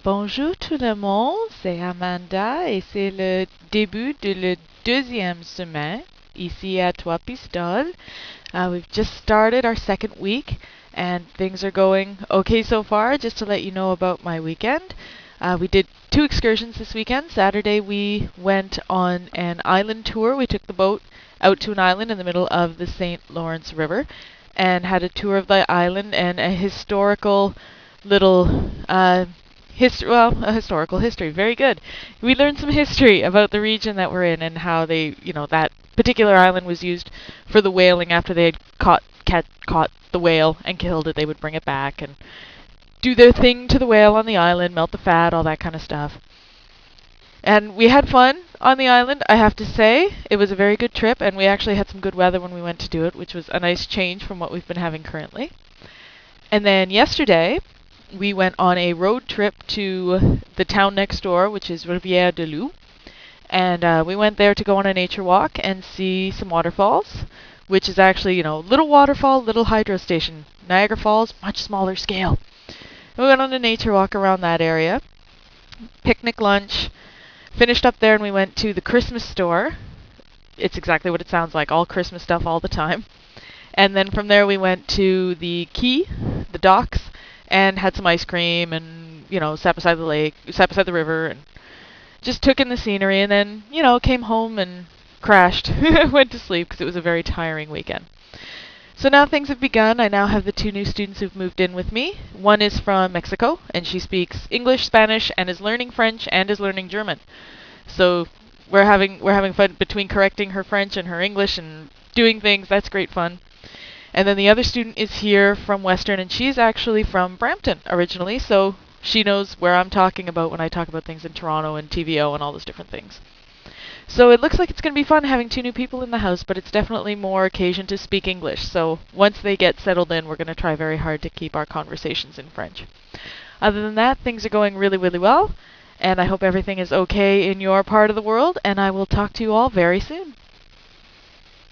Bonjour tout le monde, c'est Amanda et c'est le début de la deuxième semaine ici à Trois Pistoles. We've just started our second week and things are going okay so far. Just to let you know about my weekend, we did two excursions this weekend. Saturday we went on an island tour. We took the boat out to an island in the middle of the St. Lawrence River and had a tour of the island and a historical little a historical history. Very good. We learned some history about the region that we're in and how that particular island was used for the whaling after they had caught the whale and killed it. They would bring it back and do their thing to the whale on the island, melt the fat, all that kind of stuff. And we had fun on the island, I have to say. It was a very good trip, and we actually had some good weather when we went to do it, which was a nice change from what we've been having currently. And then yesterday, we went on a road trip to the town next door, which is Rivière de Loup. And we went there to go on a nature walk and see some waterfalls, which is actually, little waterfall, little hydro station. Niagara Falls, much smaller scale. We went on a nature walk around that area, picnic lunch, finished up there, and we went to the Christmas store. It's exactly what it sounds like, all Christmas stuff all the time. And then from there we went to the quay, the docks, and had some ice cream and, sat beside the lake, sat beside the river, and just took in the scenery, and then, came home and crashed, went to sleep because it was a very tiring weekend. So now things have begun. I now have the two new students who've moved in with me. One is from Mexico, and she speaks English, Spanish, and is learning French and is learning German. So we're having fun between correcting her French and her English and doing things. That's great fun. And then the other student is here from Western, and she's actually from Brampton originally, so she knows where I'm talking about when I talk about things in Toronto and TVO and all those different things. So it looks like it's going to be fun having two new people in the house, but it's definitely more occasion to speak English. So once they get settled in, we're going to try very hard to keep our conversations in French. Other than that, things are going really, really well, and I hope everything is okay in your part of the world, and I will talk to you all very soon.